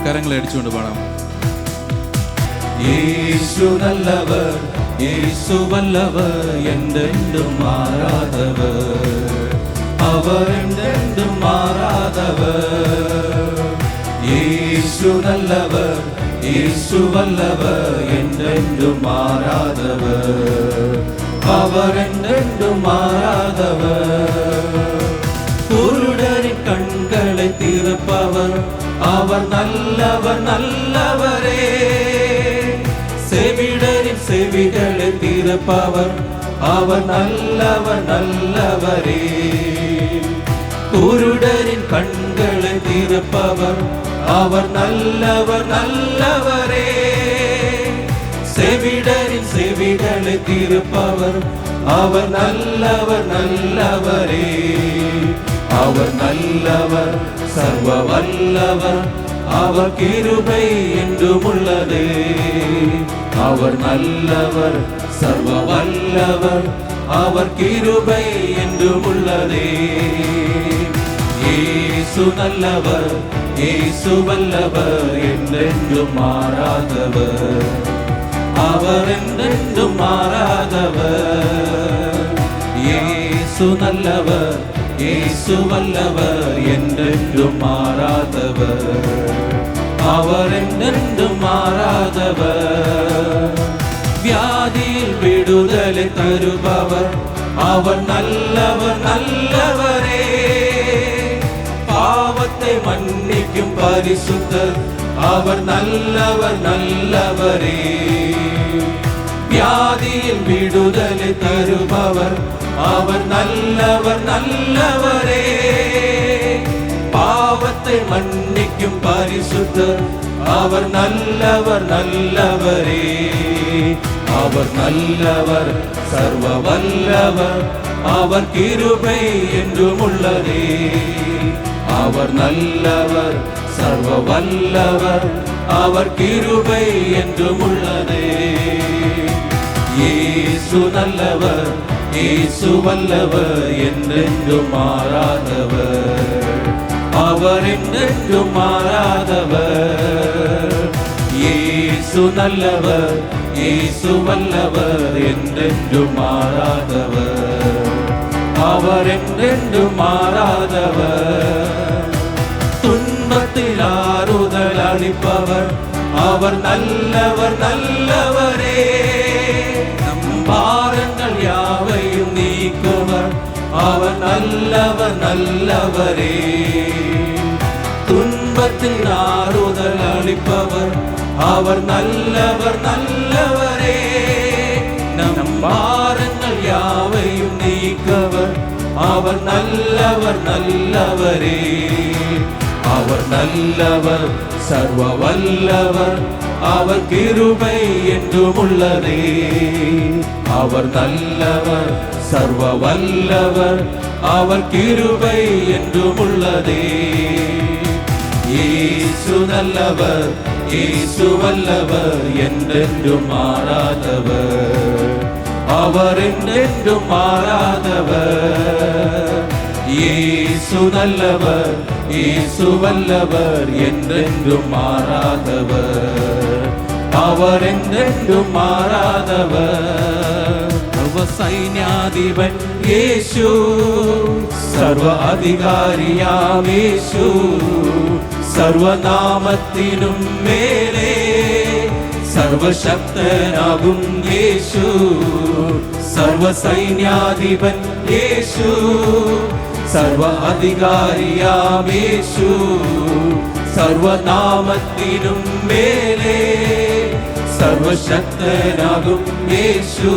കരങ്ങളെ അടിച്ചുകൊണ്ട് പാടാം. യേശു നല്ലവർ, യേശു വല്ലവർ, എന്തെന്തും മാറാതവർ, അവർ എന്തെന്തും മാറാതവർ. യേശു നല്ലവർ, യേശു വല്ലവർ, എന്തെന്തും മാറാതവർ, അവർ എന്തെന്തും മാറാതവർ. കുരുടരിൻ കണ്ണുകളെ തീർപ്പവർ, അവർ നല്ലവർ നല്ലവരേ. செவிடரின் செவிகளை தீர்ப்பவர், அவர் நல்லவர் நல்லவரே. குருடரின் கண்களை தீர்ப்பவர், அவர் நல்லவர் நல்லவரே. செவிடரின் செவிகளை தீர்ப்பவர், அவர் நல்லவர் நல்லவரே. அவர் நல்லவர், சர்வ வல்லவர், அவர் கிருபை என்றும் உள்ளதே. அவர் நல்லவர், சர்வ வல்லவர், அவர் கிருபை என்றும் உள்ளதே. இயேசு நல்லவர், இயேசு வல்லவர், என்றென்றும் மாறாதவர், அவர் என்றென்றும் மாறாதவர். இயேசு நல்லவர், இயேசு வல்லவர், என்றென்றும் மாறாதவர், அவர் என்றென்றும் மாறாதவர். வியாதியில் விடுதலை தருபவர், அவர் நல்லவர் நல்லவரே. பாவத்தை மன்னிக்கும் பரிசுத்தர், அவர் நல்லவர் நல்லவரே. வியாதியில் விடுதலை தருபவர், அவர் நல்லவர் நல்லவரே. பாவத்தை மன்னிக்கும் பரிசுத்தர், அவர் நல்லவர் நல்லவரே. அவர் நல்லவர், சர்வ வல்லவர், அவர் கிருபை என்றும் உள்ளதே. அவர் நல்லவர், சர்வ வல்லவர், அவர் கிருபை என்றும் உள்ளதே. இயேசு நல்லவர், இயேசு வல்லவர், என்றென்றும் மாறாதவர், அவர் என்றென்றும் மாறாதவர். இயேசு நல்லவர், இயேசு வல்லவர், என்றென்றும் மாறாதவர், அவர் என்றென்றும் மாறாதவர். துன்பத்தில் ஆறுதல் அளிப்பவர், அவர் நல்லவர் நல்லவரே. நம் பாரங்கள் யாவையும் நீக்குவர், அவர் நல்லவர் நல்லவரே. துன்பத்தில் ஆறுதல் அளிப்பவர், அவர் நல்லவர் நல்லவரே. நம் பாரங்கள் யாவையும் நீக்கவர், அவர் நல்லவர் நல்லவரே. அவர் நல்லவர், சர்வ வல்லவர், அவர் கிருபை என்றும் உள்ளதே. அவர் நல்லவர், சர்வ வல்லவர், அவர் கிருபை என்றும் உள்ளதே. இயேசு நல்லவர், இயேசு வல்லவர், என்றென்றும் மாறாதவர், அவர் என்றென்றும் மாறாதவர். இயேசு நல்லவர், இயேசு வல்லவர், என்றென்றும் மாறாதவர், அவர் என்றென்றும் மாறாதவர். சைன்யாதிபன் യേശു, സർവ അധികാരിയാം യേശു, സർവനാമത്തിനും മേലെ സർവശക്തനാകും യേശു. സർവസൈന്യാധിപൻ യേശു, സർവ അധികാരിയാം യേശു, സർവനാമത്തിനും മേലെ സർവശക്തനാകും യേശു.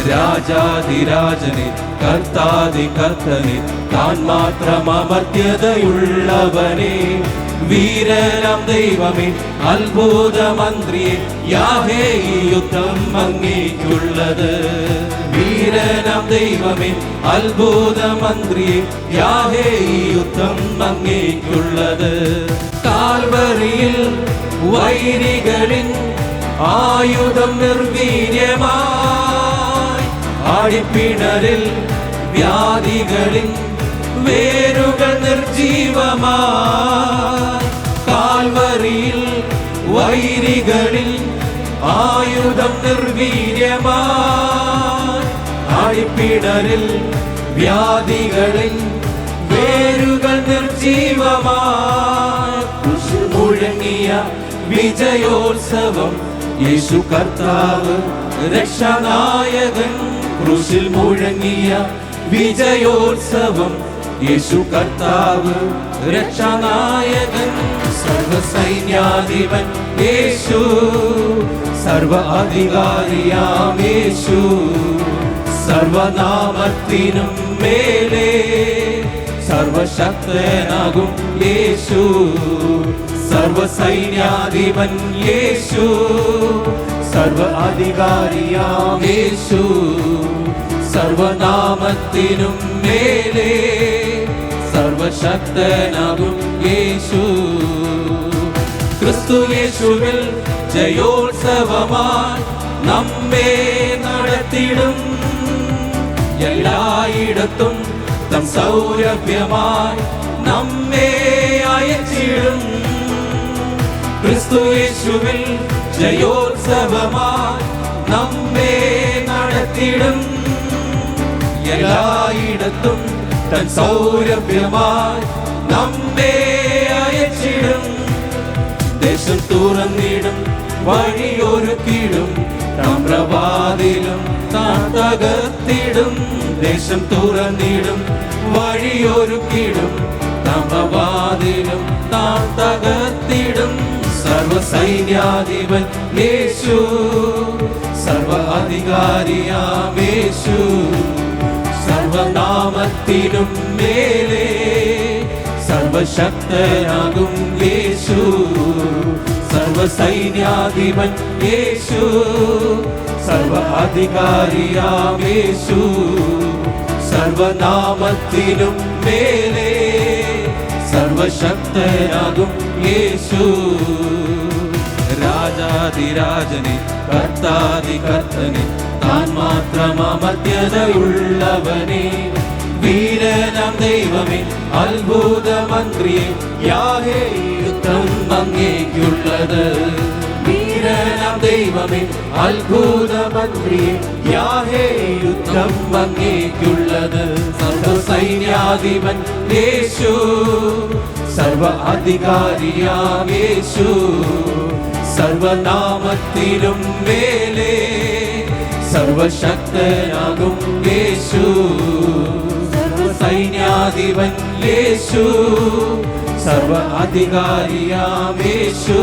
രാജാതിരാജനെ കർത്താതി കർത്തനെ, താൻ മാത്രം അമർത്യതയുള്ളവനെ, വീരനാം ദൈവമേ അത്ഭുത മന്ത്രിയെ, യാഹേ ഈ യുദ്ധം അങ്ങേക്കുള്ളത്. വീരനാം ദൈവമേ അത്ഭുത മന്ത്രിയെ, യാഹേ ഈ യുദ്ധം അങ്ങേക്കുള്ളത്. കാൽവരിയിൽ വൈരികളിൻ ആയുധം നിർവീര്യമായി, ആടിപ്പിണരിൽ വ്യാധികളിൻ വേരുകൾ നിർജീവമായി, വൈരികളിൽ ആയുധം നിർവീര്യമായി, ആഴിപ്പിണരിൽ വ്യാധികളിൽ വേരുകൾ നിർജീവമായി. മുഴങ്ങിയ വിജയോത്സവം യേശു കർത്താവ് രക്ഷാനായകൻ. ക്രൂശിൽ മുഴങ്ങിയ വിജയോത്സവം യേശു കർത്താവ് രക്ഷാനായകൻ. സർവസൈന്യാധിപൻ യേശു, സർവ അധികാരിയാം യേശു, സർവനാമത്തിനും മേലെ സർവശക്തനാകും യേശു. സർവസൈന്യാധിപൻ യേശു, സർവ അധികാരിയാം യേശു, സർവനാമത്തിനും മേലെ സർവശക്തനാകും യേശു. ക്രിസ്തു യേശുവിൽ ജയോത്സവമായി നമ്മെ നടത്തിടും. എല്ലായിടത്തും തം സൗരഭ്യമായി നമ്മെ അയച്ചിടും. ക്രിസ്തു യേശുവിൽ ജയോത്സവമായി നമ്മെ നടത്തിടും. എല്ലായിടത്തും തൻ സൗരഭ്യമായി നമ്മെ അയച്ചിടും. ദേശം തുറന്നിടും, വഴിയൊരുക്കിടും, താമ്രവാതിലും താൻ തകർത്തിടും. ദേശം തുറന്നിടും, വഴിയൊരുക്കിടും, താമ്രവാതിലും താൻ തകർത്തിടും. സർവസൈന്യാധിപൻ യേശു, സർവ അധികാരിയാം യേശു, സർവനാമത്തിനും മേലെ സർവശക്തനാകും യേശു. സർവസൈന്യാധിപൻ യേശു, സർവ അധികാരിയാം യേശു, സർവനാമത്തിനും മേലെ സർവശക്തനാകും യേശു. രാജാതിരാജനെ കർത്താതി കർത്തനെ താൻ മാത്രം അമർത്യതയുള്ളവനെ, വീരനാം ദൈവമേ അത്ഭുത മന്ത്രിയെ യാഹേ യുദ്ധം അങ്ങേക്കുള്ളത്. വീരനാം ദൈവമേ അത്ഭുത മന്ത്രിയെ യാഹേ യുദ്ധം അങ്ങേക്കുള്ളത്. സർവസൈന്യാധിപൻ യേശു, സർവ അധികാരിയാം യേശു, സർവനാമത്തിനും മേലെ സർവശക്തനാകും യേശു. സർവസൈന്യാധിപൻ യേശു, സർവ അധികാരിയാം യേശു,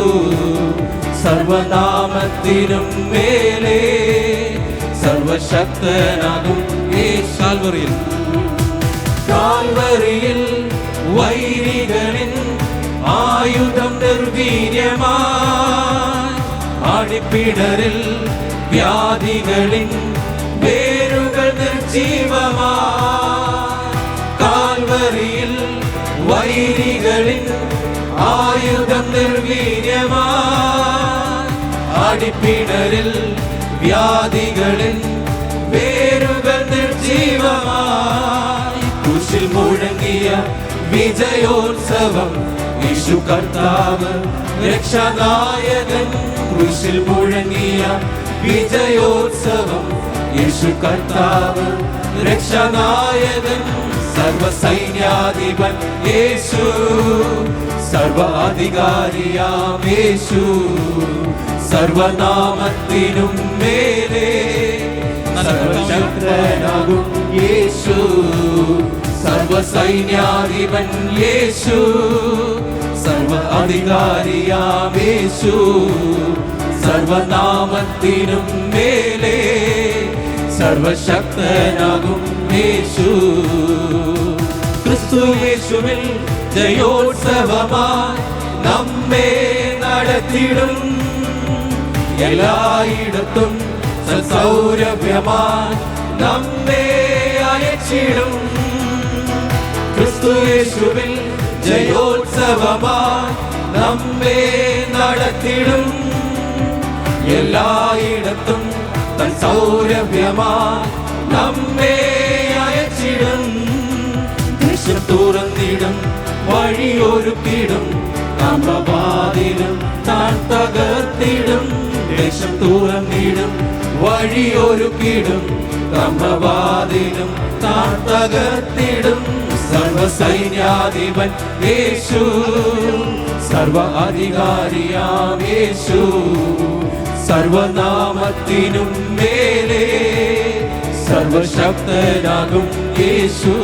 സർവനാമത്തിനും മേലെ സർവശക്തനാകും യേശു. കാൽവറിയിൽ വൈരികളിൻ ആയുധം നിർവീര്യമായി, ആഴിപ്പിണരിൽ വ്യാധികളിൻ വേരുകൾ നിർജീവമായി. കാൽവറിയിൽ വൈരികളിൻ ആയുധം നിർവീര്യമായി, ആഴിപ്പിണരിൽ വ്യാധികളിൻ വേരുകൾ നിർജീവമായി. ക്രൂശിൽ മുഴങ്ങിയ വിജയോത്സവം യേശു കർത്താവ് രക്ഷാനായകൻ. ക്രൂശിൽ മുഴങ്ങിയ വിജയോത്സവം യേശു കർത്താവ് രക്ഷാനായകൻ. സർവസൈന്യാധിപൻ യേശു, സർവ അധികാരിയാം യേശു, സർവനാമത്തിനും മേലെ സർവശക്തനാകും യേശു. സർവസൈന്യാധിപൻ യേശു, സർവ അധികാരിയാം യേശു, സർവനാമത്തിനും മേലെ സർവശക്തനാകും യേശു. ക്രിസ്തു യേശുവിൽ ജയോത്സവമായി നമ്മെ നടത്തിടും. എല്ലായിടത്തും സൗരഭ്യമായി നമ്മെ അയച്ചിടും. ക്രിസ്തു യേശുവിൽ ജയോത്സവമായി നമ്മെ നടത്തിടും. എല്ലായിടത്തും തൻ സൗരഭ്യമായി നമ്മെ അയച്ചിടും. ദേശം തുറന്നിടും, വഴിയൊരുക്കിടും, താമ്രവാതിലും താൻ തകർത്തിടും. ദേശം തുറന്നിടും, വഴിയൊരുക്കിടും. ബ്രഹ്മവാതിലും താൻ തകർത്തിടും. സർവസൈന്യാധിപൻ യേശു, സർവ അധികാരിയാം യേശു, സർവനാമത്തിനും മേലെ സർവശക്തനാകും യേശു.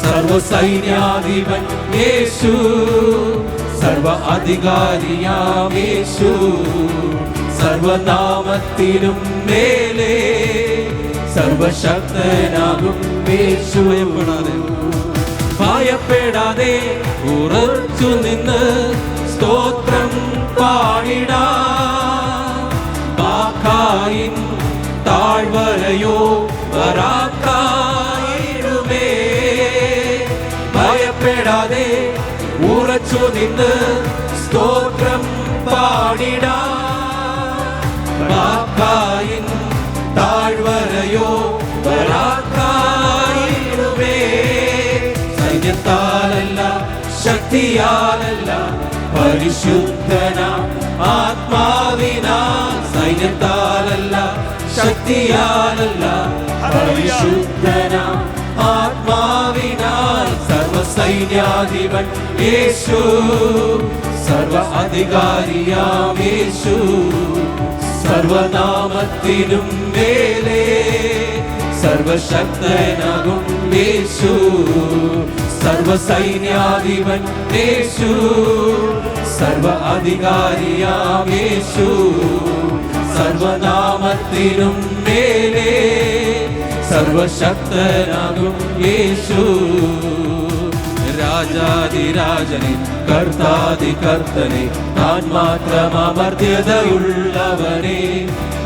സർവസൈന്യാധിപൻ യേശു, സർവ അധികാരിയാം യേശു, സർവനാമത്തിനും മേലെ സർവശക്തനാകും യേശു. ഭയപ്പെടാതെ ഉറച്ചു നിന്ന് സ്തോത്രം പാടിടാം. ബാഖായിൻ താഴ്വരയോ വരാക്കായിടുമേ. ഭയപ്പെടാതെ ഉറച്ചു നിന്ന് സ്തോത്രം പാടിടാം. ബാഖായിൻ താഴ്വരയോ വരാക്കായിടുമേ. സൈന്യത്താലല്ല, ശക്തിയാലല്ല, പരിശുദ്ധനാം ആത്മാവിനാൽ. സൈന്യത്താലല്ല, ശക്തിയാലല്ല, പരിശുദ്ധനാം ആത്മാവിനാൽ. സർവസൈന്യാധിപൻ യേശു, സർവ അധികാരിയാം യേശു, സർവനാമത്തിനും മേലെ സർവശക്തനാകും യേശു. സർവസൈന്യാധിപൻ യേശു, സർവ അധികാരിയാം യേശു, സർവനാമത്തിനും മേലെ സർവശക്തനാകും യേശു. രാജാതിരാജനെ, കർത്താതി കർത്തനെ, താൻ മാത്രം അമർത്യതയുള്ളവനെ,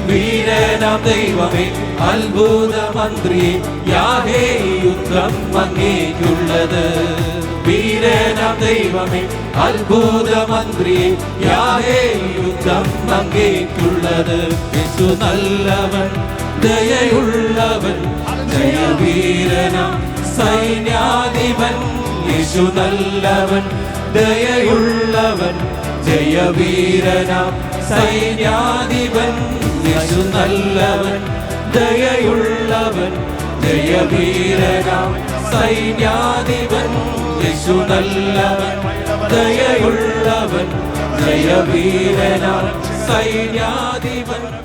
വീരനാം ദൈവമേ, അത്ഭുത മന്ത്രിയെ, യാഹേ യുദ്ധം അങ്ങേക്കുള്ളത്. വീരനാം ദൈവമേ, അത്ഭുത മന്ത്രിയെ, യാഹേ യുദ്ധം അങ്ങേക്കുള്ളത്. യേശു നല്ലവൻ, ദയയുള്ളവൻ, ജയവീരനാം സൈന്യാധിപൻ. യേശു നല്ലവൻ, ദയയുള്ളവൻ, ജയവീരനാം സൈന്യാധിപൻ. യേശു നല്ലവൻ, ദയയുള്ളവൻ, ജയവീരനാം സൈന്യാധിപൻ. യേശു നല്ലവൻ, ദയയുള്ളവൻ, ജയവീരനാം സൈന്യാധിപൻ.